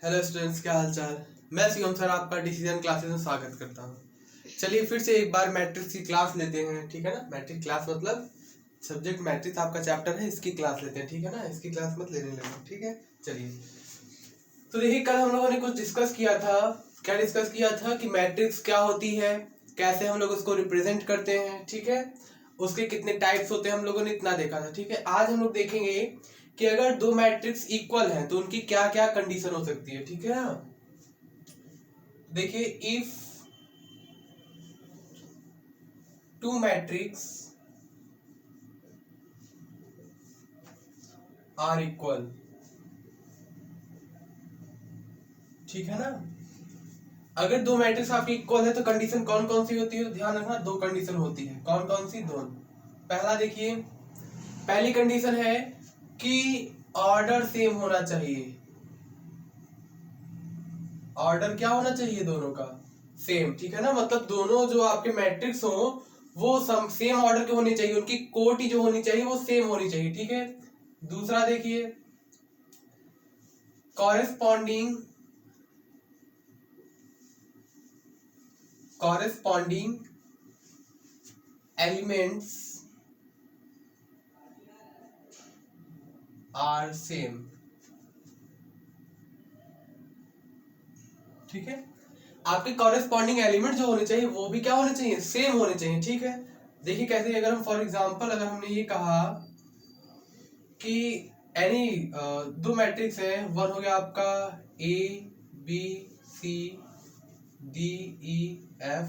Hello students, क्या हाल चाल। मैं शिवम सर आपका डिसीजन क्लासेस में स्वागत करता हूँ। चलिए फिर से एक बार मैट्रिक्स की क्लास लेते हैं, ठीक है ना। मैट्रिक्स क्लास मतलब सब्जेक्ट मैट्रिक्स आपका चैप्टर है, इसकी क्लास लेते हैं, ठीक है ना। इसकी क्लास मत लेने लगे, ठीक है। चलिए, तो देखिए कल हम लोगों ने कुछ डिस्कस किया था। क्या डिस्कस किया था कि मैट्रिक्स क्या होती है, कैसे हम लोग उसको रिप्रेजेंट करते हैं, ठीक है। उसके कितने टाइप्स होते हैं, हम लोगों ने इतना देखा था, ठीक है। आज हम लोग देखेंगे कि अगर दो मैट्रिक्स इक्वल हैं तो उनकी क्या क्या कंडीशन हो सकती है, ठीक है ना। देखिए, if two matrix are equal, ठीक है ना। अगर दो मैट्रिक्स आपके इक्वल है तो कंडीशन कौन कौन सी होती है, ध्यान रखना। दो कंडीशन होती है, कौन कौन सी, दो। पहला देखिए, पहली कंडीशन है कि ऑर्डर सेम होना चाहिए। ऑर्डर क्या होना चाहिए दोनों का, सेम, ठीक है ना। मतलब दोनों जो आपके मैट्रिक्स हो वो सेम ऑर्डर के होने चाहिए, उनकी कोटि जो होनी चाहिए वो सेम होनी चाहिए, ठीक है। दूसरा देखिए, कॉरेस्पॉन्डिंग एलिमेंट्स आर सेम, ठीक है। आपके कॉरेस्पॉन्डिंग एलिमेंट जो होने चाहिए वो भी क्या होने चाहिए, सेम होने चाहिए, ठीक है। देखिए कैसे, अगर हम फॉर एग्जांपल अगर हमने ये कहा कि एनी दो मैट्रिक्स है, वन हो गया आपका A B C D E F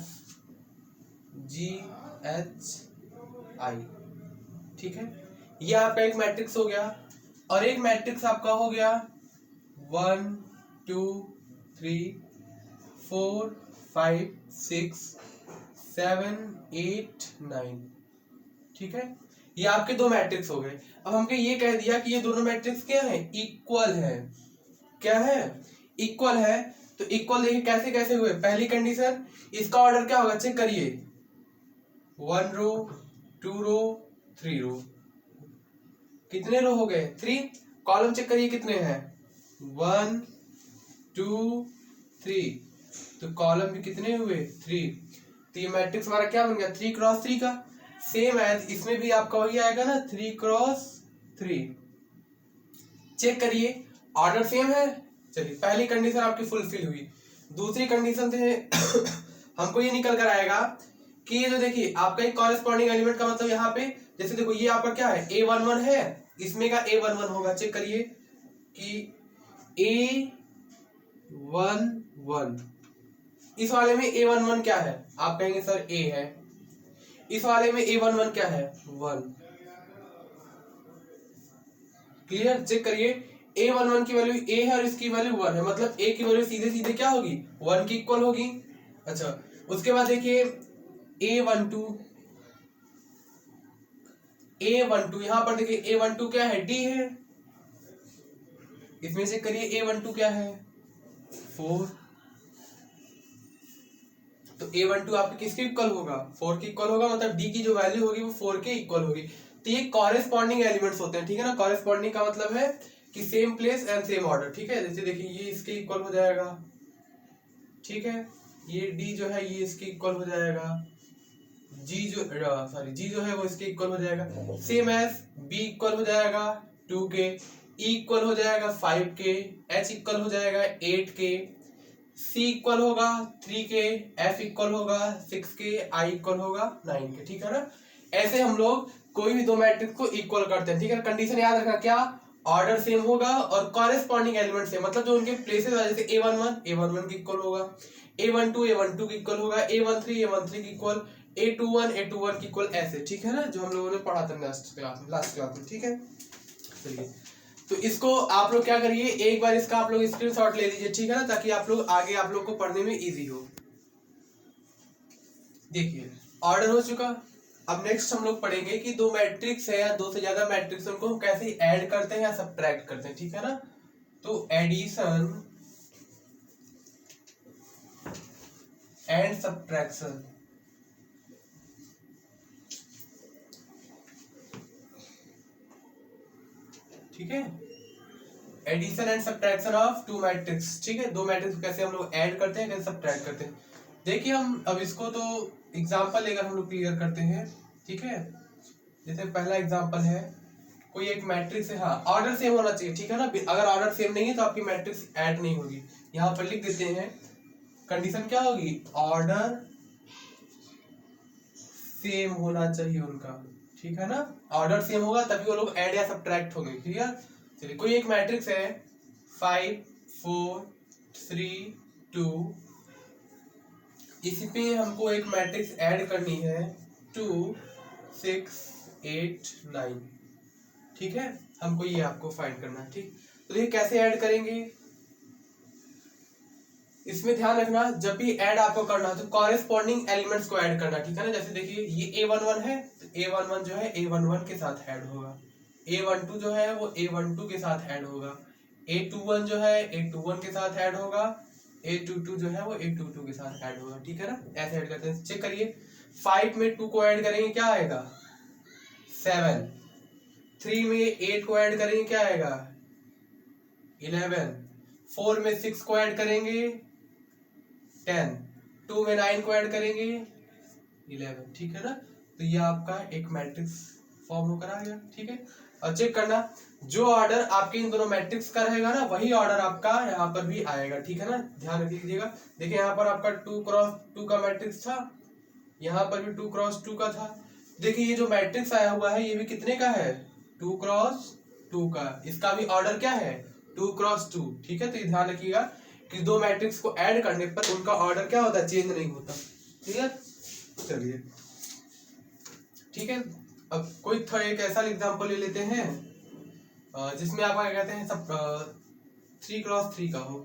G H I, ठीक है। ये आपका एक मैट्रिक्स हो गया, और एक मैट्रिक्स आपका हो गया 1 2 3 4 5 6 7 8 9, ठीक है। ये आपके दो मैट्रिक्स हो गए। अब हमको ये कह दिया कि ये दोनों मैट्रिक्स क्या है, इक्वल है। क्या है, इक्वल है। तो इक्वल देखिए कैसे कैसे हुए। पहली कंडीशन, इसका ऑर्डर क्या होगा, चेक करिए। 1 रो 2 रो 3 रो, कितने रो हो गए, 3। कॉलम चेक करिए कितने हैं, 1 2 3, तो कॉलम भी कितने हुए, 3। तो ये मैट्रिक्स हमारा क्या बन गया, 3 क्रॉस 3 का। सेम एज इसमें भी आपका वही आएगा ना, 3 क्रॉस 3। चेक करिए ऑर्डर सेम है। चलिए, पहली कंडीशन आपकी फुलफिल हुई। दूसरी कंडीशन से हमको ये निकल कर आएगा कि ये जो देखिए आपका एक कॉरेस्पॉन्डिंग एलिमेंट का मतलब यहाँ पे, जैसे देखो ये आपका क्या है, A11 है, इसमें का A11 होगा। चेक करिए कि A11, इस वाले में A11 क्या है, आप कहेंगे सर A है। इस वाले में A11 क्या है, 1। क्लियर, चेक करिए। A11 की वैल्यू A है और इसकी वैल्यू 1 है, मतलब A की वैल्यू सीधे सीधे क्या होगी, 1 की इक्वल होगी। अच्छा, उसके बाद देखिए A12 यहां पर देखिए A12 क्या है, D है। इसमें से करिए A12 क्या है, 4। तो A12 आपके किसके इक्वल होगा, 4 के इक्वल होगा, मतलब D की जो वैल्यू होगी वो 4 के इक्वल होगी। तो ये कॉरेस्पॉन्डिंग एलिमेंट्स होते हैं, ठीक है ना। कॉरेस्पॉन्डिंग का मतलब है कि same place and same order, ठीक है। जैसे देखिए ये इसके इक्वल हो जाएगा, ठीक है। ये D जो है ये इसके इक्वल हो जाएगा, जी जो है वो इसके इक्वल हो जाएगा। सेम एज B इक्वल हो जाएगा 2 के, E इक्वल हो जाएगा 5 के, H इक्वल हो जाएगा 8 के, C इक्वल होगा 3 के, F इक्वल होगा 6 के, I इक्वल होगा 9 के, ठीक है ना। ऐसे हम लोग कोई भी दो मैट्रिक्स को इक्वल करते हैं, ठीक है। कंडीशन याद रखना, क्या, ऑर्डर सेम होगा और कॉरेस्पॉन्डिंग एलिमेंट सेम, मतलब जो उनके प्लेसेस है, जैसे A11 के इक्वल होगा, A12 के इक्वल होगा, A13 के इक्वल, A21 के इक्वल, ऐसे, ठीक है ना, जो हम लोगों ने पढ़ा था लास्ट क्लास में, ठीक है। चलिए, तो इसको आप लोग क्या करिए, एक बार इसका आप लोग स्क्रीनशॉट ले लीजिए, ठीक है ना, ताकि आप लोग आगे आप लोग को पढ़ने में इजी हो। देखिए ऑर्डर हो चुका। अब नेक्स्ट हम लोग पढ़ेंगे कि दो मैट्रिक्स है या दो से ज्यादा मैट्रिक्स, उनको हम कैसे ऐड करते हैं या सब्ट्रैक्ट करते हैं, ठीक है ना। तो एडिशन एंड सब्ट्रैक्शन, ठीक है। Addition and subtraction of two matrix, ठीक है, दो मैट्रिक्स कैसे हम लोग ऐड करते हैं, कैसे सब्ट्रैक्ट करते हैं। देखिए हम अब इसको तो एग्जांपल लेकर हम लोग क्लियर करते हैं, ठीक है। जैसे पहला एग्जांपल है, कोई एक मैट्रिक्स है, हाँ ऑर्डर सेम होना चाहिए, ठीक है ना, अगर ऑर्डर सेम नहीं है तो आपकी मैट्रिक्स ऐड नहीं होगी। यहाँ पर लिख देते हैं कंडीशन क्या होगी, ऑर्डर सेम होना चाहिए उनका, ठीक है ना, ऑर्डर सेम होगा तभी वो लोग ऐड या सब्ट्रैक्ट होंगे, क्लियर। चलिए कोई एक मैट्रिक्स है 5 4 3 2, इसी पे हमको एक मैट्रिक्स ऐड करनी है 2 6 8 9, ठीक है, हमको ये आपको फाइंड करना है, ठीक। तो ये कैसे ऐड करेंगे, इसमें ध्यान रखना जब भी ऐड आपको करना है तो कॉरेस्पॉन्डिंग एलिमेंट्स को ऐड करना, ठीक है ना। जैसे देखिए ये A11 है तो A11 जो है A11 के साथ ऐड होगा, A12 जो है वो A12 के साथ ऐड होगा, A21 जो है A21 के साथ ऐड होगा, A22 जो है वो A22 के साथ ऐड होगा, ठीक है ना। ऐसे ऐड करते हैं, चेक करिए 5 में 2 को ऐड करेंगे क्या आएगा 7, 3 में 8 को ऐड करेंगे क्या आएगा 11, 4 में 6 को ऐड करेंगे 10, 2 में 9 को ऐड करेंगे 11, ठीक है ना। तो ये आपका एक मैट्रिक्स फॉर्म होकर आ गया, ठीक है। और चेक करना जो ऑर्डर आपके इन दोनों मैट्रिक्स का रहेगा ना वही ऑर्डर आपका यहाँ पर भी आएगा, ठीक है ना, ध्यान रख लीजिएगा। देखिए यहाँ पर आपका 2 क्रॉस 2 का मैट्रिक्स था, यहाँ पर भी 2 क्रॉस 2 का था। देखिए ये जो मैट्रिक्स आया हुआ है ये भी कितने का है 2 क्रॉस 2 का, इसका भी ऑर्डर क्या है 2 क्रॉस 2, ठीक है। तो ये ध्यान रखिएगा कि दो मैट्रिक्स को ऐड करने पर उनका ऑर्डर क्या होता है चेंज नहीं होता, क्लियर। चलिए ठीक है, अब कोई एक ऐसा एग्जांपल ले लेते हैं जिसमें आपका क्या कहते हैं सब 3 क्रॉस 3 का हो,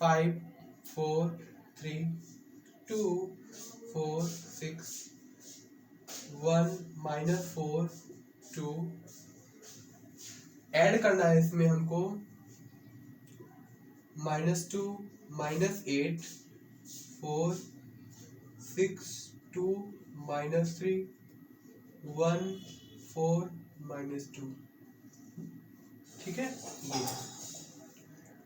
5 4 3 2 4 6 1 -4 2, ऐड करना है इसमें हमको -2 -8 4 6 2 -3 1 4 -2, ठीक है, ये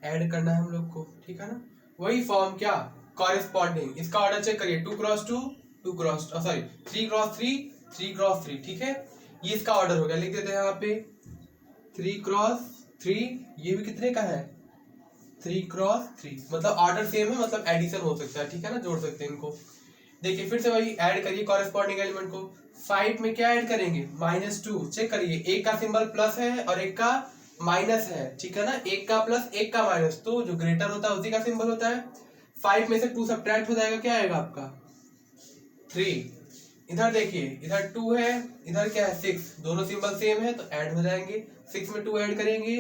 ऐड करना है हम लोग को, ठीक है ना। वही फॉर्म क्या कॉरेस्पॉन्डिंग, इसका ऑर्डर चेक करिए 2 cross 2 2 cross sorry 3 cross 3 3 cross 3, ठीक है, ये इसका ऑर्डर हो गया। लिख देते हैं यहाँ पे 3 क्रॉस 3, ये भी कितने का है 3 क्रॉस 3, मतलब ऑर्डर सेम है, मतलब एडिशन हो सकता है, ठीक है ना, जोड़ सकते हैं इनको। देखिए फिर से वही ऐड करिए कॉरेस्पॉन्डिंग एलिमेंट को, 5 में क्या ऐड करेंगे -2, चेक करिए एक का सिंबल प्लस है और एक का माइनस है, ठीक है ना, एक का प्लस एक का माइनस, तो जो ग्रेटर होता है उसी का सिंबल होता है। 5 में से 2 सब्ट्रैक्ट हो जाएगा, क्या आएगा आपका 3, इधर देखिए इधर 2 है इधर क्या है 6, दोनों सिंबल सेम है तो ऐड हो जाएंगे, 6 में 2 ऐड करेंगे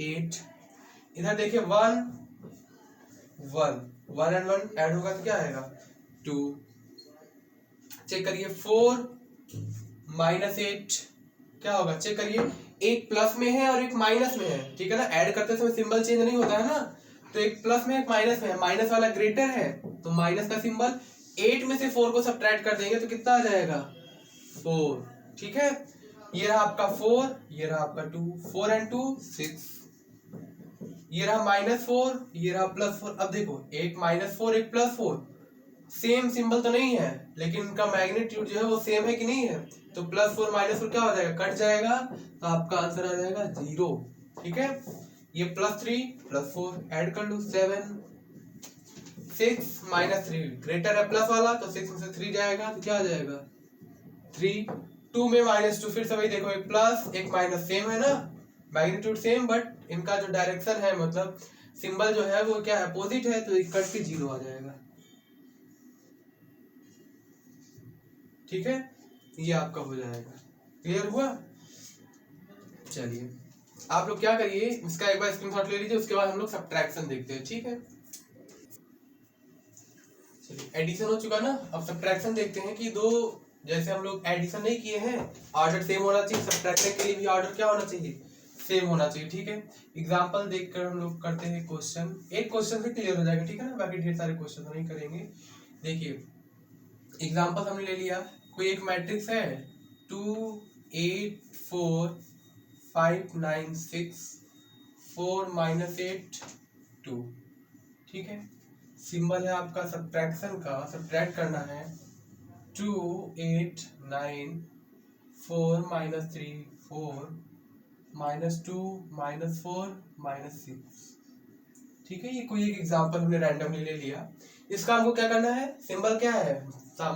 8, इधर देखिए 1 1 एंड 1 ऐड होगा तो क्या आएगा 2, चेक करिए 4 -8 क्या होगा, चेक करिए एक प्लस में है और एक माइनस में है, ठीक है ना, ऐड करते समय सिंबल चेंज नहीं होता है ना, तो एक प्लस में एक माइनस में है, माइनस वाला ग्रेटर है तो माइनस का सिंबल, 8 में से 4 को सब्ट्रैक्ट कर देंगे तो कितना आ जाएगा 4, ठीक है। ये रहा आपका 4, ये रहा आपका 2, 4 एंड 2 6, ये रहा -4, ये रहा +4। अब देखो एक -4 एक +4 सेम सिंबल तो नहीं है लेकिन इनका मैग्नीट्यूड जो है वो सेम है कि नहीं है, तो +4 -4 क्या हो जाएगा कट जाएगा, तो आपका आंसर आ जाएगा 0, ठीक है। ये +3 +4 ऐड कर लो 7 6 -3 ग्रेटर है प्लस वाला तो 6 में से 3 जाएगा तो क्या आ जाएगा 3, 2 में -2 फिर से वही देखो एक प्लस एक माइनस सेम है ना, मैग्नीट्यूड सेम बट इनका जो डायरेक्शन है मतलब सिंबल जो है वो क्या है अपोजिट है, तो कट के 0 आ जाएगा, ठीक है, ये आपका हो जाएगा, क्लियर हुआ। चलिए आप लोग क्या करिए इसका एक बार स्क्रीनशॉट ले लीजिए, उसके बाद हम लोग सब्ट्रैक्शन देखते हैं, ठीक है। चलिए एडिशन हो चुका ना, अब सब्ट्रैक्शन देखते हैं कि दो जैसे हम लोग एडिशन नहीं किए हैं ऑर्डर सेम होना चाहिए, सब्ट्रैक्शन के लिए भी ऑर्डर क्या होना चाहिए सेम होना चाहिए, ठीक है। एग्जांपल देखकर हम लोग करते हैं क्वेश्चन, एक क्वेश्चन से क्लियर हो जाएगा, ठीक है ना, बाकी ढेर सारे क्वेश्चन नहीं करेंगे। देखिए एग्जांपल हमने ले लिया, कोई एक मैट्रिक्स है 2 8 4 5 9 6 4 माइनस 8 2, ठीक है। सिंबल है आपका सब्ट्रैक्शन का, सब्ट्रैक्ट करना है 2 8 9 4 माइनस 3 4 माइनस 2 माइनस 4 माइनस 6, ठीक है। ये कोई एक एग्जांपल हमने रैंडमली ले लिया। इसका हमको क्या करना है, सिंबल क्या है,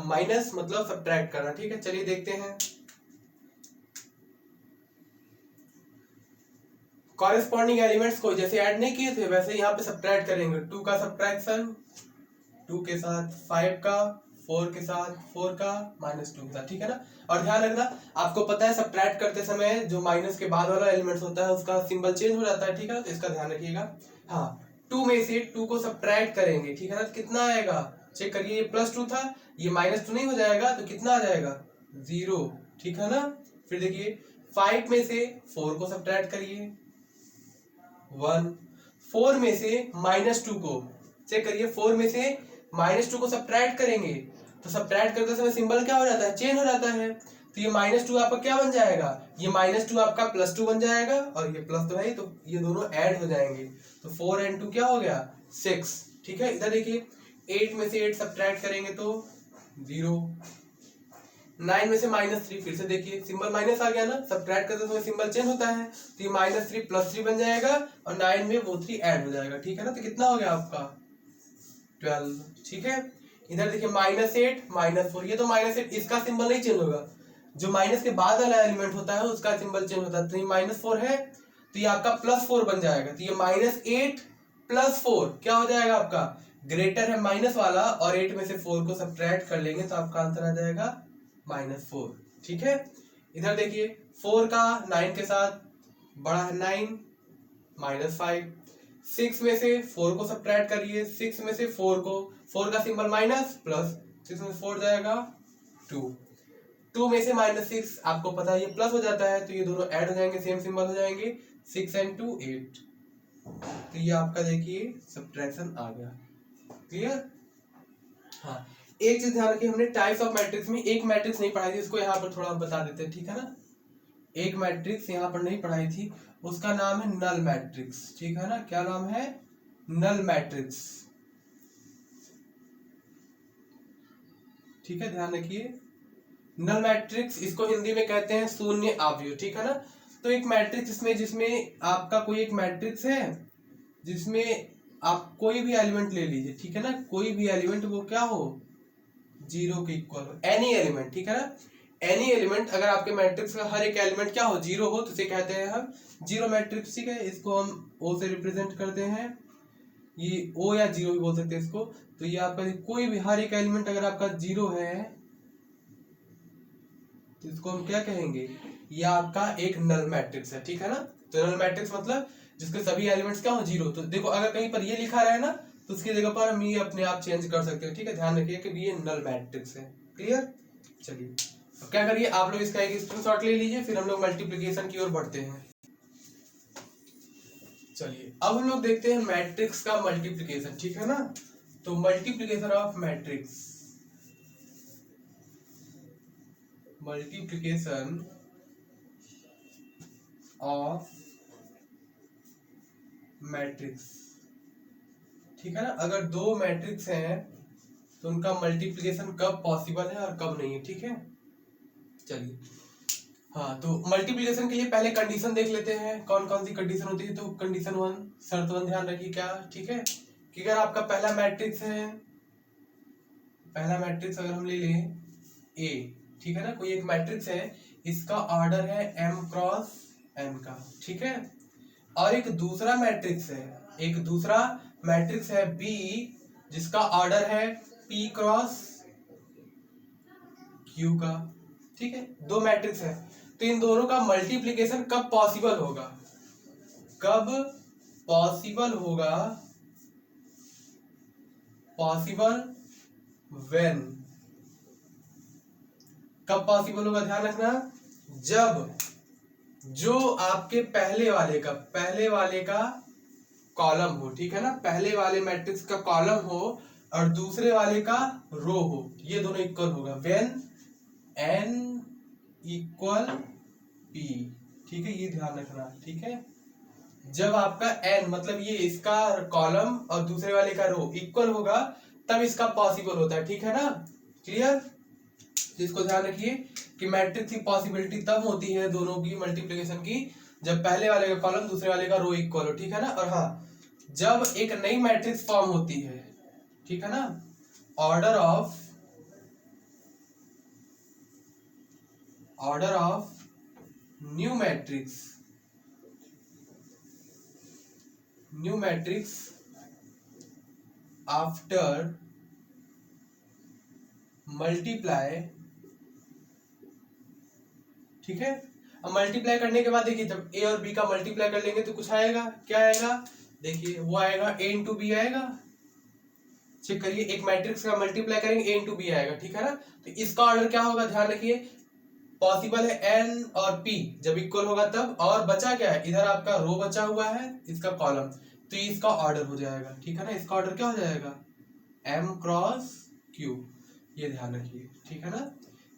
माइनस मतलब सब्ट्रैक्ट करना, ठीक है। चलिए देखते हैं। कॉरेस्पॉन्डिंग एलिमेंट्स को जैसे ऐड नहीं किए थे वैसे यहाँ पे सब्ट्रैक्ट करेंगे। 2 का सब्ट्रैक्शन 2 के साथ, 5 का, 4 के साथ, 4 का, माइनस 2 के साथ, ठीक है ना। और ध्यान रखना, आपको पता है सब्ट्रैक्ट करते समय जो माइनस के बाद वाला एलिमेंट्स होता है उसका सिंबल चेंज हो जाता है, ठीक है। तो इसका ध्यान रखिएगा। हाँ, 2 में से 2 को सब्ट्रैक्ट करेंगे, ठीक है ना। कितना आएगा चेक करिए, ये +2 था, ये -2 नहीं हो जाएगा तो कितना आ जाएगा 0, ठीक है ना। फिर देखिए 5 में से 4 को सब्ट्रैक्ट करिए 1, 4 में से -2 को चेक करिए, 4 में से -2 को सब्ट्रैक्ट करेंगे तो सब्ट्रैक्ट करते समय सिंबल क्या हो जाता है, चेंज हो जाता है। तो ये -2 आपका क्या बन जाएगा, ये -2 आपका +2 बन जाएगा, और ये प्लस तो है तो ये दोनों ऐड हो जाएंगे। तो 4 and 2 क्या हो गया 6, ठीक है। इधर देखिए 8 में से 8 सब्ट्रैक्ट करेंगे तो 0, 9 में से -3, फिर से देखिए सिंबल माइनस आ गया ना, सब्ट्रैक्ट करते समय सिंबल चेंज होता है। तो ये -3 +3 बन जाएगा और 9 में वो 3 ऐड हो जाएगा, ठीक है ना। तो कितना हो गया आपका 12, ठीक है। इधर देखिए -8 -4, ये तो -8 इसका सिंबल नहीं चेंज होगा, जो माइनस के बाद वाला एलिमेंट होता है उसका सिंबल चेंज होता है। तो ये -4 है तो ये आपका +4 बन जाएगा। तो ये -8 + 4 क्या हो जाएगा आपका, ग्रेटर है माइनस वाला, और 8 में से 4 को सब्ट्रैक्ट कर लेंगे तो आपका आंसर आ जाएगा -4, ठीक है। इधर देखिए 4 का 9 के साथ बड़ा है 9 -5, 6 में से 4 को सब्ट्रैक्ट करिए, 6 में से 4 को, 4 का सिंबल माइनस प्लस, 6 में से 4 जाएगा 2, 2 में से -6 आपको पता है ये प्लस हो जाता है तो ये दोनों ऐड हो जाएंगे, सेम सिंबल हो जाएंगे, 6 and 2 8। तो ये आपका देखिए सब्ट्रैक्शन आ गया, क्लियर। हाँ, एक चीज ध्यान रखिए, हमने टाइप्स ऑफ मैट्रिक्स में एक मैट्रिक्स नहीं पढ़ाई थी, इसको यहाँ पर थोड़ा बता देते हैं, ठीक है ना। एक मैट्रिक्स यहाँ पर नहीं पढ़ाई थी, उसका नाम है नल मैट्रिक्स, ठीक है ना। क्या नाम है, नल मैट्रिक्स, ठीक है, ध्यान रखिए। नल मैट्रिक्स इसको हिंदी में कहते हैं शून्य अवयव, ठीक है ना। तो एक मैट्रिक्स जिसमें आपका कोई एक मैट्रिक्स है जिसमें आप कोई भी एलिमेंट ले लीजिए, ठीक है ना, कोई भी एलिमेंट वो क्या हो 0 के इक्वल हो, एनी एलिमेंट, ठीक है ना। एनी एलिमेंट अगर आपके मैट्रिक्स का हर एक एलिमेंट क्या हो 0 हो तो इसे कहते हैं हम जीरो मैट्रिक्स, ठीक है। इसको हम O से रिप्रेजेंट करते हैं, ये O या 0 भी बोल सकते हैं इसको। तो ये आपका कोई भी हर एक एलिमेंट अगर आपका 0 है तो इसको हम क्या कहेंगे, ये आपका एक नल मैट्रिक्स है, ठीक है ना। तो नल मैट्रिक्स मतलब जिसके सभी एलिमेंट्स क्या हो 0। तो देखो अगर कहीं पर ये लिखा रहे ना तो उसकी जगह पर हम ये अपने आप चेंज कर सकते हैं, ठीक है। ध्यान रखिए कि ये नल मैट्रिक्स है, क्लियर। चलिए अब क्या करिए, आप लोग इसका एक स्क्रीनशॉट ले लीजिए, फिर हम लोग मल्टीप्लिकेशन की ओर बढ़ते हैं। चलिए अब हम लोग देखते हैं मैट्रिक्स का मल्टीप्लिकेशन, ठीक है ना। तो multiplication of matrix, multiplication of matrix, ठीक है ना। अगर दो मैट्रिक्स हैं तो उनका मल्टीप्लिकेशन कब पॉसिबल है और कब नहीं है, ठीक है। चलिए हाँ, तो मल्टीप्लिकेशन के लिए पहले कंडीशन देख लेते हैं, कौन कौन सी कंडीशन होती है। तो कंडीशन 1, शर्त 1 ध्यान रखिए क्या, ठीक है, कि अगर आपका पहला मैट्रिक्स है, पहला मैट्रिक्स अगर हम ले लें A, ठीक है ना, कोई एक मैट्रिक्स है, इसका ऑर्डर है m क्रॉस n का, ठीक है। और एक दूसरा मैट्रिक्स है, एक दूसरा मैट्रिक्स है B जिसका ऑर्डर है p क्रॉस q का, ठीक है। दो मैट्रिक्स है तो इन दोनों का मल्टीप्लिकेशन कब पॉसिबल होगा, कब पॉसिबल होगा, पॉसिबल व्हेन, कब पॉसिबल होगा ध्यान रखना, जब जो आपके पहले वाले का कॉलम हो, ठीक है ना, पहले वाले मैट्रिक्स का कॉलम हो और दूसरे वाले का रो हो, ये दोनों इक्वल होगा, व्हेन n इक्वल p, ठीक है, ये ध्यान रखना, ठीक है, जब आपका n मतलब ये इसका कॉलम और दूसरे वाले का रो इक्वल होगा तब इसका पॉसिबल होता है, ठीक है ना, क्लियर। इसको ध्यान रखिए कि मैट्रिक्स की पॉसिबिलिटी तब होती है दोनों की मल्टीप्लिकेशन की जब पहले वाले का कॉलम दूसरे वाले का रो इक्वल हो, ठीक है ना। और हाँ, जब एक नई मैट्रिक्स फॉर्म होती है, ठीक है ना, order of new matrix after multiply, ठीक है। अब मल्टीप्लाई करने के बाद देखिए जब ए और बी का मल्टीप्लाई कर लेंगे तो कुछ आएगा, क्या आएगा, देखिए वो आएगा a इंटू बी आएगा। चेक करिए, एक मैट्रिक्स का मल्टीप्लाई करेंगे a इंटू बी आएगा, ठीक है ना। तो इसका ऑर्डर क्या होगा, ध्यान रखिए, पॉसिबल है n और p जब इक्वल होगा तब, और बचा क्या है, इधर आपका रो बचा हुआ है, इसका कॉलम, तो इसका ऑर्डर हो जाएगा, ठीक है ना। इसका ऑर्डर क्या हो जाएगा, m क्रॉस q, ये ध्यान रखिए, ठीक है ना,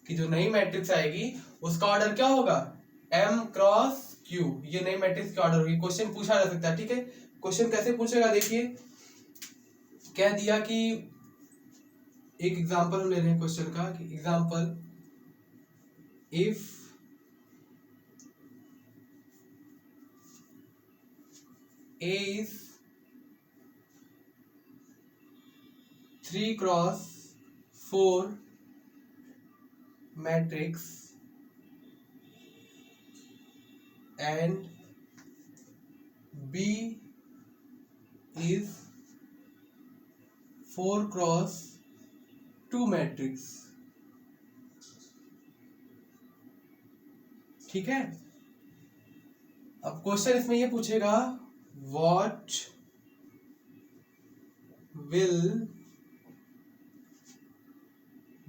कि जो नई मैट्रिक्स आएगी उसका ऑर्डर क्या होगा, m क्रॉस q, ये नई मैट्रिक्स की ऑर्डर होगी। क्वेश्चन पूछा जा सकता है, ठीक है। क्वेश्चन कैसे पूछेगा, देखिए कह दिया कि एक एग्जांपल हम ले रहे हैं क्वेश्चन का, कि example if a is 3 cross 4 matrix and B is 4 cross 2 matrix, ठीक है। अब क्वेश्चन इसमें ये पूछेगा what will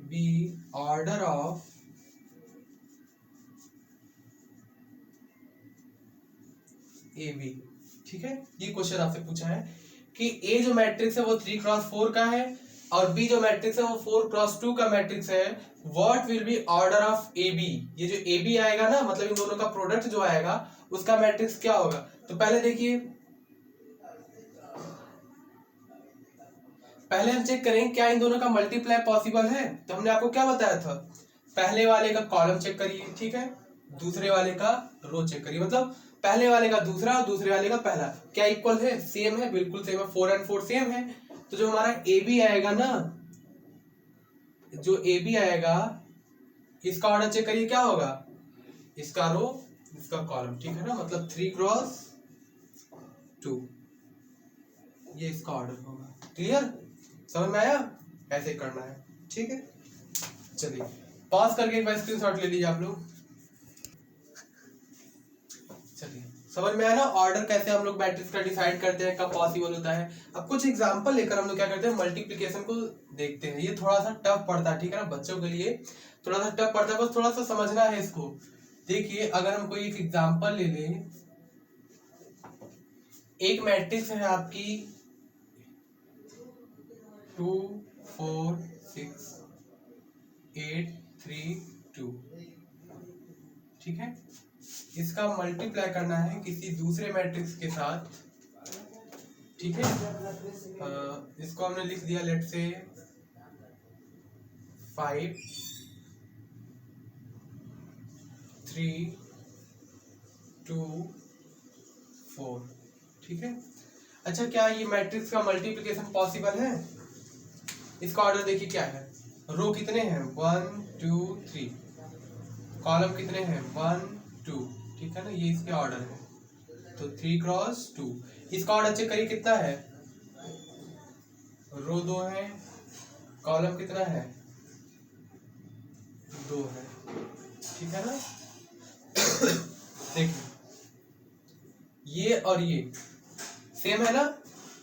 be order of A B, ठीक है। ये क्वेश्चन आपसे पूछा है कि ए जो मैट्रिक्स है वो 3 क्रॉस 4 का है और बी जो मैट्रिक्स है वो 4 क्रॉस 2 का मैट्रिक्स है। What will be order of A B, ये जो ए बी आएगा ना, मतलब इन दोनों का प्रोडक्ट जो आएगा उसका मैट्रिक्स क्या होगा। तो पहले देखिए, पहले हम चेक करेंगे क्या इन दोनों का मल्टीप्लाई पॉसिबल है। तो हमने आपको क्या बताया था, पहले वाले का कॉलम चेक करिए, ठीक है, दूसरे वाले का रो चेक करिए, मतलब पहले वाले का दूसरा और दूसरे वाले का पहला क्या इक्वल है, सेम है, बिल्कुल सेम है, 4 और 4 सेम है। तो जो हमारा ए बी आएगा ना, जो ए बी आएगा इसका ऑर्डर चेक करिए क्या होगा, इसका रो इसका कॉलम, ठीक है ना, मतलब 3 क्रॉस 2, ये इसका ऑर्डर होगा। क्लियर, समझ में आया कैसे करना है, ठीक है। चलिए पॉज करके एक बार स्क्रीनशॉट ले लीजिए आप लोग। चलिए समझ में आया ना ऑर्डर कैसे हम लोग मैट्रिक्स का डिसाइड करते हैं, कब पॉसिबल होता है। अब कुछ एग्जांपल लेकर हम लोग क्या करते हैं, मल्टीप्लिकेशन को देखते हैं। ये थोड़ा सा टफ पड़ता है, ठीक है ना, बच्चों के लिए थोड़ा सा टफ पड़ता है, बस थोड़ा सा समझना है इसको। देखिए अगर हम कोई एक एग्जांपल ले लें, एक मैट्रिक्स है आपकी 2 4 6 8 3 2, ठीक है। इसका मल्टीप्लाई करना है किसी दूसरे मैट्रिक्स के साथ, ठीक है। इसको हमने लिख दिया लेट से 5 3 2 4, ठीक है। अच्छा, क्या ये मैट्रिक्स का मल्टीप्लिकेशन पॉसिबल है। इसका ऑर्डर देखिए क्या है, रो कितने हैं 1 2 3, कॉलम कितने हैं 1 2, ठीक है ना, ये इसके ऑर्डर है। तो 3 क्रॉस 2, इसका ऑर्डर चेक करिए कितना है, रो 2 है, कॉलम कितना है 2 है, ठीक है ना। देखिए ये और ये सेम है ना,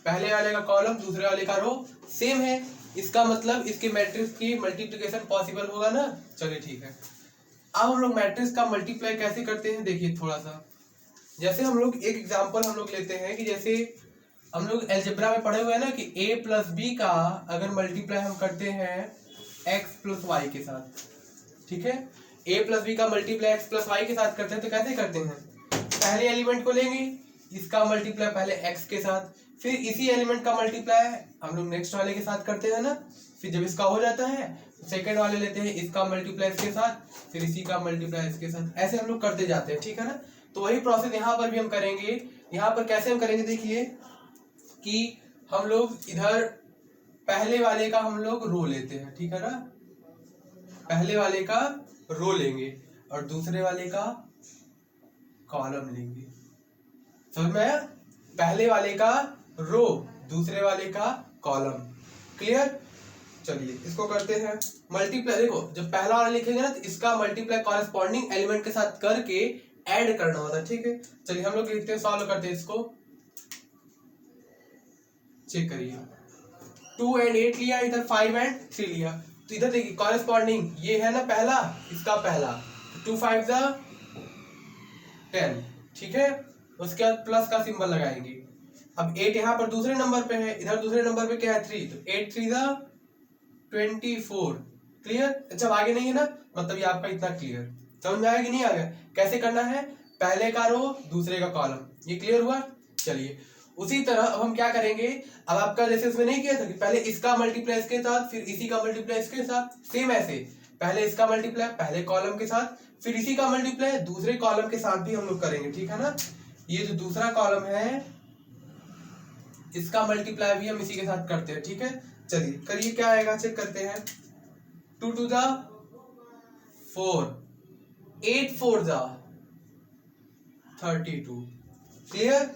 पहले वाले का कॉलम दूसरे वाले का रो सेम है, इसका मतलब इसके मैट्रिक्स की मल्टीप्लिकेशन पॉसिबल होगा ना। चलिए ठीक है, अब हम लोग मैट्रिक्स का मल्टीप्लाई कैसे करते हैं, देखिए थोड़ा सा, जैसे हम लोग एक एग्जांपल हम लोग लेते हैं कि जैसे हम लोग अलजेब्रा में पढ़े हुए हैं ना कि a प्लस बी का अगर मल्टीप्लाई हम करते हैं x प्लस वाई के साथ, ठीक है, a प्लस बी का मल्टीप्लाई x प्लस वाई के साथ करते हैं तो कैसे करते हैं, पहले एलिमेंट को लेंगे इसका मल्टीप्लाई पहले x के साथ, फिर इसी एलिमेंट का मल्टीप्लाई हम लोग नेक्स्ट वाले के साथ करते हैं ना। फिर जब इसका हो जाता है सेकंड वाले लेते हैं, इसका मल्टीप्लाई इसके साथ, फिर इसी का मल्टीप्लाई इसके साथ, ऐसे हम लोग करते जाते हैं, ठीक है ना। तो वही प्रोसेस यहाँ पर भी हम करेंगे। यहाँ पर कैसे हम करेंगे, देखिए कि हम लोग इधर पहले वाले का हम लोग रो लेते हैं, ठीक है ना। पहले वाले का रो लेंगे और दूसरे वाले का कॉलम लेंगे, समझ में आया। पहले वाले का रो, दूसरे वाले का कॉलम, क्लियर। चलिए इसको करते हैं मल्टीप्लाई। देखो जब पहला वाला लिखेंगे ना तो इसका मल्टीप्लाई कॉरेस्पॉन्डिंग एलिमेंट के साथ करके ऐड करना होता है, ठीक है। चलिए हम लोग लिखते हैं, सॉल्व करते हैं इसको, चेक करिए। 2 और 8 लिया, इधर 5 और 3 लिया, तो इधर देखिए कॉरेस्पॉन्डिंग ये है ना पहला, इसका पहला, 2 5 जा 10, ठीक है। उसके बाद प्लस का सिंबल लगाएंगे। अब 8 यहाँ पर दूसरे नंबर पे है, इधर दूसरे नंबर पे क्या है 3, तो 8 3 जा 24, क्लियर। जब आगे नहीं है ना मतलब ये आपका इतना क्लियर, समझ में आया कि नहीं आ गया। कैसे करना है, पहले का रो दूसरे का कॉलम, ये क्लियर हुआ। चलिए उसी तरह अब हम क्या करेंगे, अब आपका जैसे उसमें नहीं किया था कि पहले इसका मल्टीप्लाई इसके साथ, फिर इसी का मल्टीप्लाई इसके साथ, सेम ऐसे पहले इसका मल्टीप्लाई पहले कॉलम के साथ, फिर इसी का मल्टीप्लाई दूसरे कॉलम के साथ भी हम लोग करेंगे, ठीक है ना। ये जो दूसरा कॉलम है इसका मल्टीप्लाई भी हम इसी के साथ करते हैं, ठीक है। चलिए करिए क्या आएगा, चेक करते हैं। 2 2 जा 4, 8 4 जा 32, क्लियर।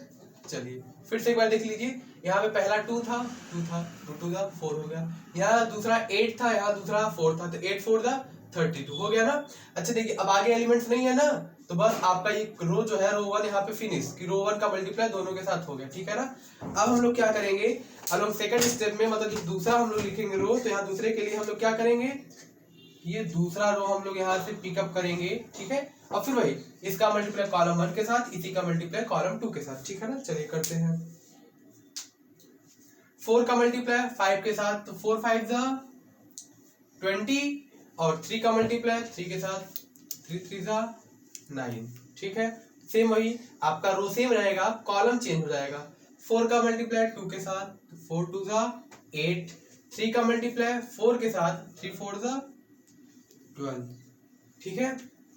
चलिए फिर से एक बार देख लीजिए, यहाँ पे पहला 2 था 2 2 जा 4 हो गया, यहाँ दूसरा 8 था, यहाँ दूसरा 4 था, तो 8 4 जा 32 हो गया ना। अच्छा देखिए अब आगे एलिमेंट्स नहीं है ना, तो बस आपका ये रो जो है रो 1 यहाँ पे फिनिश, कि रो 1 का मल्टीप्लाई दोनों के साथ हो गया, ठीक है ना। अब हम लोग क्या करेंगे, अब लोग सेकंड स्टेप में मतलब जो दूसरा हम लोग लिखेंगे रो, तो यहाँ दूसरे के लिए हम लोग क्या करेंगे, ये दूसरा रो हम लोग यहाँ से पिकअप करेंगे, ठीक है। और फिर वही इसका मल्टीप्लाई कॉलम 1 के साथ, इसी का मल्टीप्लाई कॉलम 2 के साथ, ठीक है ना। चलिए करते हैं। 4 का मल्टीप्लाई 5 के साथ, तो 4 5 जा 20, और 3 का मल्टीप्लाई 3 के साथ, 3 3 जा 9, ठीक है। सेम वही आपका रो सेम रहेगा, कॉलम चेंज हो जाएगा। 4 का मल्टीप्लाई 2 के साथ, 4 2 जा 8, 3 का मल्टीप्लाई 4 के साथ, 3 4 जा 12, ठीक है।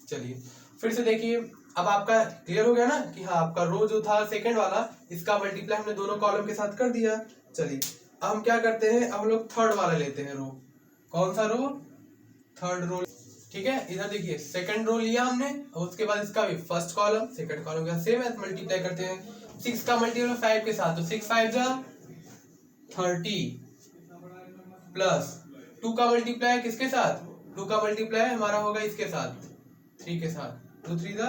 चलिए फिर से देखिए, अब आपका क्लियर हो गया ना कि हाँ आपका रो जो था सेकंड वाला, इसका मल्टीप्लाई हमने दोनों कॉलम के साथ कर दिया। चलिए अब हम क्या करते हैं, अब हम लोग थर्ड वाला लेते हैं रो। कौन सा रो, थर्ड रो, ठीक है। इधर देखिए सेकंड रो लिया हमने, और उसके बाद इसका भी फर्स्ट कॉलम सेकंड कॉलम का सेम है, मल्टीप्लाई करते हैं। 6 का मल्टीप्लाई 5 के साथ, तो 6 5 जा 30, प्लस 2 का मल्टीप्लाई किसके साथ, 2 का मल्टीप्लाई हमारा होगा इसके साथ 3 के साथ, 2 3 जा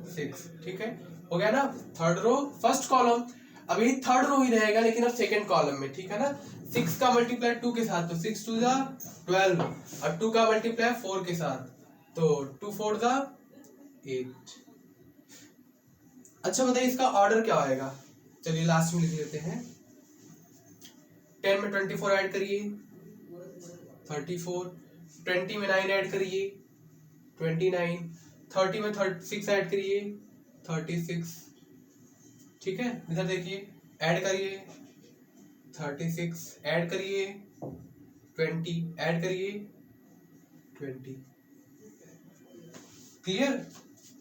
6, ठीक है। हो गया ना थर्ड रो फर्स्ट कॉलम। अभी थर्ड रो ही रहेगा लेकिन अब सेकंड कॉलम में, ठीक है ना। 6 का मल्टीप्लाई 2 के साथ, तो 6 2 जा 12, और 2 का मल्टीप्लाई 4 के साथ, तो 2 4 जा 8। अच्छा बताइए इसका ऑर्डर क्या आएगा, चलिए लास्ट में लिख लेते हैं। 10 में 24 ऐड करिए 34, 20 में 9 ऐड करिए 29, 30 में 6 ऐड करिए 36, ठीक है। इधर देखिए ऐड करिए 36, ऐड करिए 20, ऐड करिए 20, क्लियर।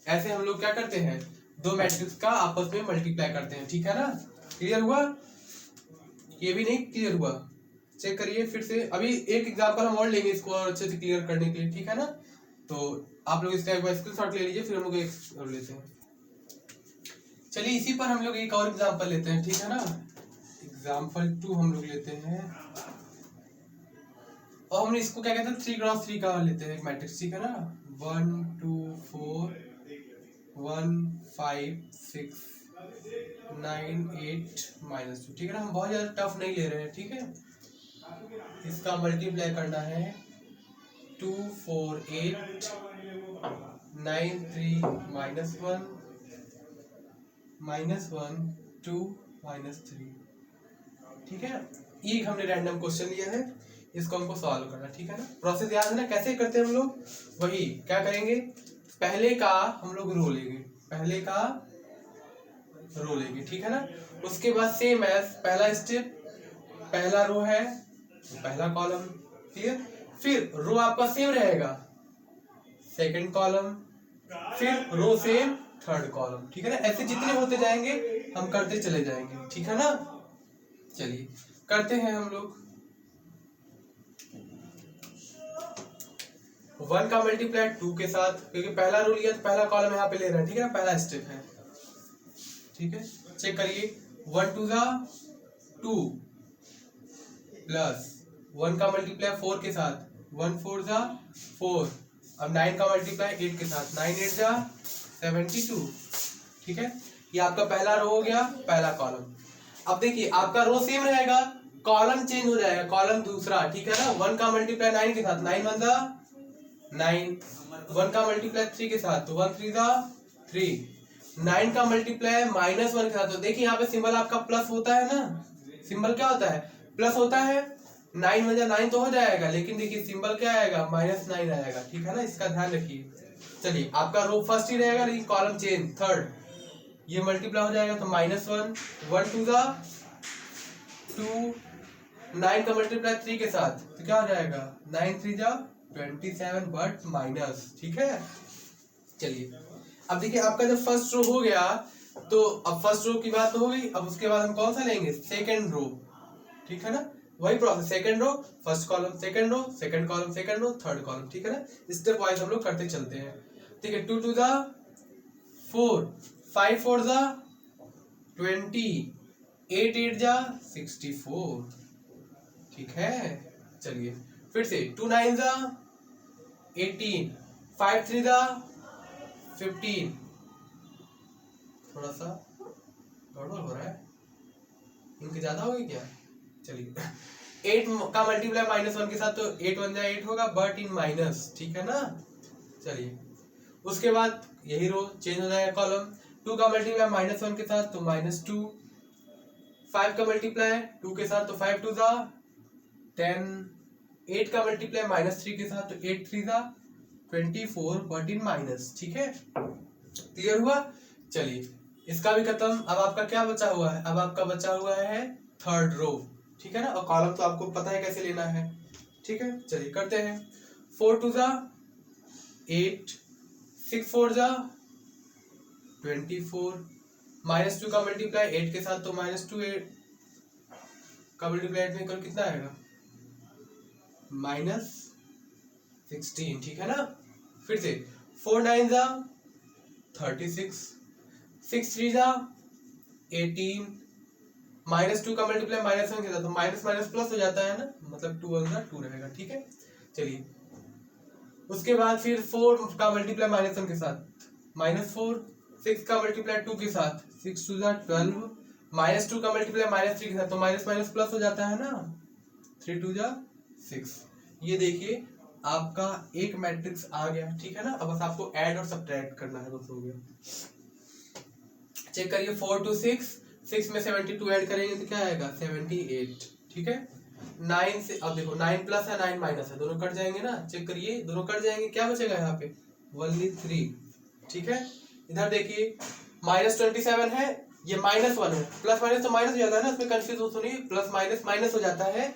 ऐसे हम लोग क्या करते हैं, दो मैट्रिक्स का आपस में मल्टीप्लाई करते हैं, ठीक है ना। क्लियर हुआ, ये भी नहीं क्लियर हुआ, चेक करिए फिर से। अभी एक एग्जांपल हम और लेंगे इसको और अच्छे से क्लियर करने के लिए, ठीक है ना। तो आप लोग इसका एक बार स्क्रीनशॉट ले लीजिए, फिर हम लोग एक और लेते हैं। चलिए इसी पर हम लोग एक और एग्जांपल लेते हैं, ठीक है ना। एग्जांपल 2 हम लोग लेते हैं, और हम इसको क्या कहते हैं 3x3 का लेते हैं मैट्रिक्स, ठीक है ना। 1 2 4 1 5 6 9 8 -2, ठीक है ना। हम बहुत ज्यादा टफ नहीं ले रहे हैं, ठीक है। इसका मल्टीप्लाई करना है 2 4 8 9 3 -1 2 -3, ठीक है। ये हमने रैंडम क्वेश्चन लिया है, इसको हमको सॉल्व करना, ठीक है ना। प्रोसेस याद है ना कैसे करते हैं हम लोग, वही क्या करेंगे, पहले का हम लोग रो लेंगे, पहले का रो लेंगे, ठीक है ना। उसके बाद सेम एज पहला स्टेप, पहला रो है पहला कॉलम, फिर रो आपका सेम रहेगा सेकंड कॉलम, फिर रो सेम थर्ड कॉलम, ठीक है ना। ऐसे जितने होते जाएंगे हम करते चले जाएंगे, ठीक है ना। चलिए करते हैं हम लोग। 1 का मल्टीप्लाई 2 के साथ, क्योंकि पहला रो लिया तो पहला कॉलम यहाँ पे ले रहे हैं, ठीक है ना, पहला स्टेप है, ठीक है। चेक करिए 1 2 जा 2 प्लस 1 का मल्टीप्लाई 4 के साथ 1 4 जा 4, अब 9 का मल्टीप्लाई 8 के साथ 9 8 जा 72, ठीक है। ये आपका पहला रो हो गया, पहला कॉलम। अब देखिए आपका रो सेम रहेगा, कॉलम चेंज हो जाएगा, कॉलम दूसरा, ठीक है ना। 1 का मल्टीप्लाई 9 के साथ 9 1 जा 9, 1 का मल्टीप्लाई 3 के साथ तो 1 3 जा 3, 9 का मल्टीप्लाई -1 के साथ, तो देखिए यहाँ पे सिंबल आपका प्लस होता है ना, सिंबल क्या होता है, प्लस होता है। 9 में 9 तो हो जाएगा, लेकिन देखिए सिंबल क्या आएगा, -9 आएगा, ठीक है ना, इसका ध्यान रखिए। चलिए आपका रो फर्स्ट ही रहेगा, लेकिन कॉलम चेंज थर्ड, ये मल्टीप्लाई हो जाएगा तो -1 1 2 जा 2, 9 का मल्टीप्लाई 3 के साथ तो क्या हो जाएगा 9 3 जा 27 बट माइनस, ठीक है। चलिए अब देखिए आपका जब फर्स्ट रो हो गया तो अब फर्स्ट रो की बात तो हो गई, अब उसके बाद हम कौन सा लेंगे, सेकंड रो, ठीक है ना। वही process, second row first column, second row second column, second row third column, ठीक है ना। स्टेप वाइज हम लोग करते चलते हैं, ठीक है। 2 2 जा 4, 5 4 जा 20, 8 8 जा 64, ठीक है। चलिए फिर से 2 9 जा 18, 5 3 जा 15, थोड़ा सा गड़बड़ हो रहा है, इनके ज्यादा हो गई क्या। चलिए 8 का मल्टीप्लाई -1 के साथ तो 8 1 जा 8 होगा, बट इन माइनस, ठीक है ना। चलिए उसके बाद यही रो चेंज हो जाएगा कॉलम, 2 का मल्टीप्लाई -1 के साथ तो -2, 5 का मल्टीप्लाई 2 के साथ तो 5 2 जा 10, 8 का मल्टीप्लाई -3 के साथ तो 8 3 जा 24, बट इन माइनस, ठीक है। क्लियर हुआ। चलिए इसका भी खत्म, अब आपका क्या बचा हुआ है, अब आपका बचा हुआ है थर्ड रो, ठीक है ना। और कॉलम तो आपको पता है कैसे लेना है, ठीक है। चलिए करते हैं 4 2 जा 8, 6 4 जा 24, -2 का मल्टीप्लाई 8 के साथ तो -2, 8 का मल्टीप्लाई 8 में कल कितना आएगा -16, ठीक है ना। फिर से 4 9 जा 36, 6 3 जा 18, -2 का मल्टीप्लाई -1 के साथ तो माइनस माइनस प्लस हो जाता है ना, मतलब 2 1 जा 2 रहेगा, ठीक है। चलिए उसके बाद फिर 4 का मल्टीप्लाई -1 के साथ -4, 6 का मल्टीप्लाई 2 के साथ 6 2 जा 12, -2 का मल्टीप्लाई -3 के साथ तो माइनस माइनस प्लस हो जाता है ना, 3 2 जा 6। ये देखिए आपका एक मैट्रिक्स आ गया, ठीक है ना। अब बस आपको ऐड और सब्ट्रैक्ट करना है, बस हो गया। चेक करिए 4 2 6, 6 में 72 ऐड करेंगे तो क्या आएगा 78, ठीक है। 9 से अब देखो 9 प्लस है 9 माइनस है, दोनों कट जाएंगे ना, चेक करिए दोनों कट जाएंगे, क्या बचेगा यहाँ पे ओनली 3, ठीक है। इधर देखिए -27 है, ये -1 है, प्लस माइनस तो माइनस हो जाता है ना, इसमें कंफ्यूज सुनिए, प्लस माइनस माइनस हो जाता है,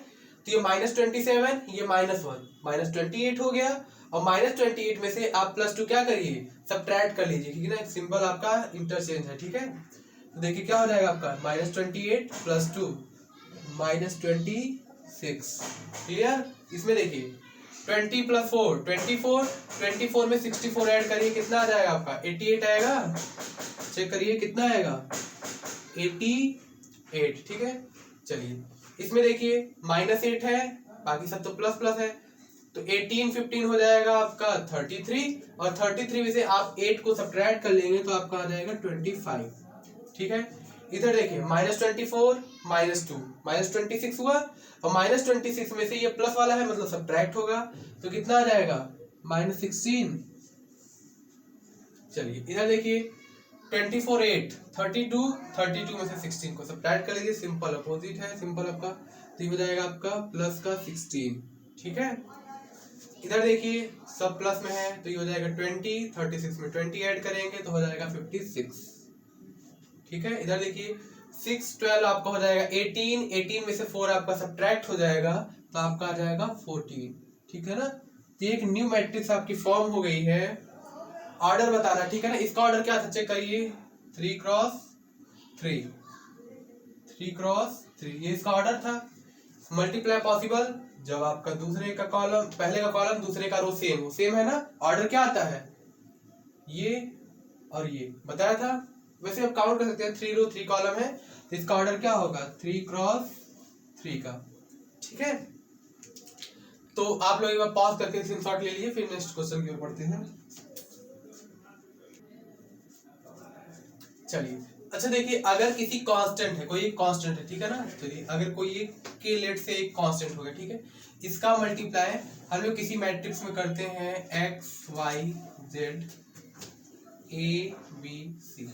तो ये -27 ये -1 -28 हो गया, और -28 में से आप +2 क्या करिए सब्ट्रैक्ट कर लीजिए, ठीक है ना, सिंबल आपका इंटरचेंज है, ठीक है। तो देखिए क्या हो जाएगा आपका -28 + 2 -26, क्लियर। इसमें देखिए 20 + 4 24, 24 में 64 ऐड करिए, कितना आ जाएगा आपका 88 आएगा, चेक करिए कितना आएगा 88, ठीक है। चलिए इसमें देखिए -8 है, बाकी सब तो प्लस प्लस है, तो 18 15 हो जाएगा आपका 33, और 33 में से आप 8 को सब्ट्रैक्ट कर लेंगे तो आपका आ जाएगा 25, ठीक है। इधर देखिए -24 -2 -26 हुआ, और -26 में से ये प्लस वाला है मतलब सब्ट्रैक्ट होगा, तो कितना आ जाएगा -16। चलिए इधर देखिए 24 8 32 में से 16 को सब्ट्रैक्ट कर लीजिए, सिंपल अपोजिट है, सिंपल आपका, तो ये हो जाएगा आपका प्लस का 16, ठीक है। इधर देखिए सब प्लस में है तो ये हो जाएगा 20, 36 में 20 ऐड करेंगे तो हो जाएगा 56, ठीक है। इधर देखिए 6 12 आपका हो जाएगा 18, 18 में से 4 आपका सब्ट्रैक्ट हो जाएगा तो आपका आ जाएगा 14, ठीक है ना। तो एक न्यू मैट्रिक्स आपकी फॉर्म हो गई है। ऑर्डर बताना, ठीक है ना। इसका ऑर्डर क्या था चेक करिए, 3 क्रॉस 3, 3 क्रॉस 3, ये इसका ऑर्डर था। मल्टीप्लाई पॉसिबल जब आपका दूसरे का कॉलम, पहले का कॉलम दूसरे का रो सेम हो, सेम है ना। ऑर्डर क्या आता है, ये और ये बताया था। वैसे आप काउंट कर सकते हैं, 3 रो 3 कॉलम है तो इसका ऑर्डर क्या होगा 3 क्रॉस 3 का, ठीक है। तो आप लोग एक बार पॉज करके स्क्रीनशॉट ले लीजिए, फिर नेक्स्ट क्वेश्चन की ओर बढ़ते हैं। चलिए अच्छा देखिए, अगर किसी कांस्टेंट है, कोई एक कांस्टेंट है, ठीक है ना। चलिए अगर कोई एक के लेट से एक कांस्टेंट हो गया, ठीक है, इसका मल्टीप्लाई हम लोग किसी मैट्रिक्स में करते हैं X Y Z A B C,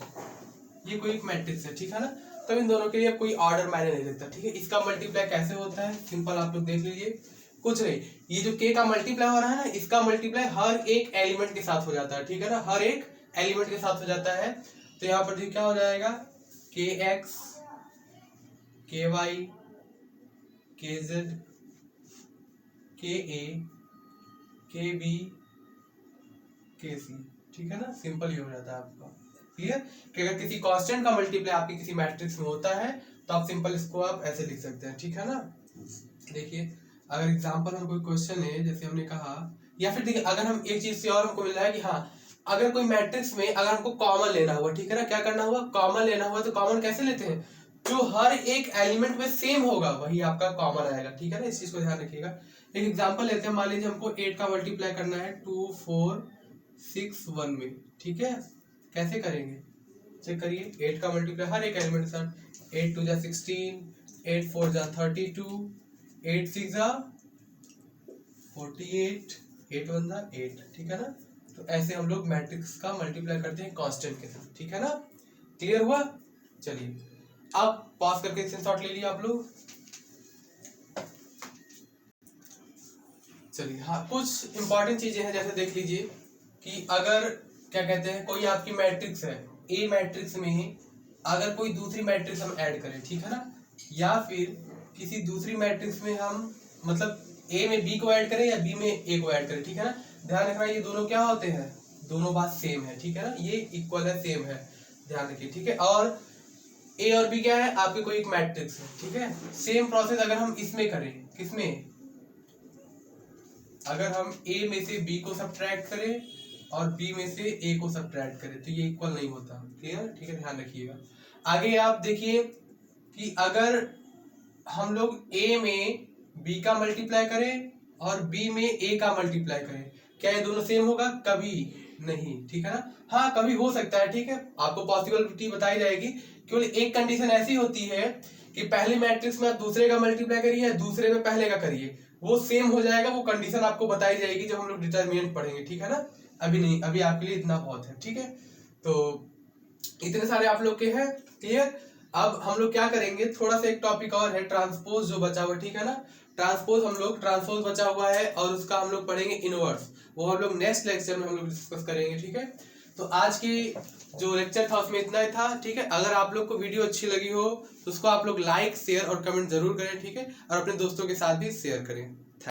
ये कोई एक मैट्रिक्स है, ठीक है ना। तो इन दोनों के लिए कोई ऑर्डर मायने नहीं रखता, ठीक है। इसका मल्टीप्लाई कैसे होता है, सिंपल आप लोग देख लीजिए, कुछ नहीं, ये जो के का मल्टीप्लाई हो रहा है ना, इसका मल्टीप्लाई हर एक एलिमेंट के साथ हो जाता है, ठीक है ना, हर एक एलिमेंट के साथ हो जाता है। तो यहाँ पर क्या हो जाएगा, के एक्स के वाई के जेड के ए के बी के सी, ठीक है ना। सिंपल ही हो जाता है आपका, क्लियर। कि अगर किसी कांस्टेंट का मल्टीप्लाई आपके किसी मैट्रिक्स में होता है तो आप सिंपल इसको आप ऐसे लिख सकते हैं, ठीक है ना। देखिए अगर एग्जांपल हम कोई क्वेश्चन है जैसे हमने कहा, या फिर देखिए अगर हम एक चीज से और हमको मिल रहा है कि हाँ, अगर कोई मैट्रिक्स में अगर हमको कॉमन लेना हुआ, ठीक है ना, क्या करना हुआ, कॉमन लेना हुआ। तो कॉमन कैसे लेते हैं, जो हर एक एलिमेंट में सेम होगा वही आपका कॉमन आएगा, ठीक है ना। इस चीज को ध्यान रखिएगा। एक एग्जांपल लेते हैं, मान लीजिए हमको 8 का मल्टीप्लाई करना है 2 4 6 1 में, ठीक है। कैसे करेंगे चेक करिए, 8 का मल्टीप्लाई हर एक एलिमेंट के साथ, 8 2 जा 16, 8 4 जा 32, 8 6 जा 48, 8 1 जा 8, ठीक है ना। तो ऐसे हम लोग मैट्रिक्स का मल्टीप्लाई करते हैं कांस्टेंट के साथ, ठीक है ना। क्लियर हुआ। चलिए अब पॉज करके स्क्रीनशॉट ले लिया आप लोग। चलिए हाँ, कुछ इंपॉर्टेंट चीजें हैं, जैसे देख लीजिए कि अगर क्या कहते हैं, कोई आपकी मैट्रिक्स है, ए मैट्रिक्स में अगर कोई दूसरी मैट्रिक्स हम ऐड करें, ठीक है ना, या फिर किसी दूसरी मैट्रिक्स में हम मतलब ए में बी को ऐड करें या बी में ए को ऐड करें, ठीक है ना। ध्यान रखना ये दोनों क्या होते हैं, दोनों बात सेम है, ठीक है ना, ये इक्वल है, सेम है, ध्यान रखिए, ठीक है। और ए और बी क्या है, आपके कोई एक मैट्रिक्स है, ठीक है। सेम प्रोसेस अगर हम इसमें करें, किसमें, अगर हम ए में से बी को सब्ट्रैक्ट करें और बी में से ए को सब्ट्रैक्ट करें तो ये इक्वल नहीं होता, क्लियर, ठीक है, ध्यान रखिएगा। आगे आप देखिए कि अगर हम लोग ए में बी का मल्टीप्लाई करें और बी में ए का मल्टीप्लाई करें, क्या ये दोनों सेम होगा, कभी नहीं, ठीक है ना। हाँ कभी हो सकता है, ठीक है, आपको पॉसिबिलिटी बताई जाएगी। केवल एक कंडीशन ऐसी होती है कि पहले मैट्रिक्स में आप दूसरे का मल्टीप्लाई करिए या दूसरे में पहले का करिए, वो सेम हो जाएगा, वो कंडीशन आपको बताई जाएगी जब हम लोग डिटरमिनेंट पढ़ेंगे, ठीक है ना। अभी नहीं, अभी आपके लिए इतना बहुत है, ठीक है। तो इतने सारे आप लोग के हैं, क्लियर। अब हम लोग क्या करेंगे, थोड़ा सा एक टॉपिक और है, ट्रांसपोज जो बचा हुआ, ठीक है ना। ट्रांसपोज हम लोग, ट्रांसपोज बचा हुआ है और उसका हम लोग पढ़ेंगे इनवर्स, वो हम लोग नेक्स्ट लेक्चर में हम लोग डिस्कस करेंगे, ठीक है। तो आज की जो लेक्चर था उसमें इतना ही था, ठीक है। अगर आप लोग को वीडियो अच्छी लगी हो तो उसको आप लोग लाइक शेयर और कमेंट जरूर करें, ठीक है, और अपने दोस्तों के साथ भी शेयर करें।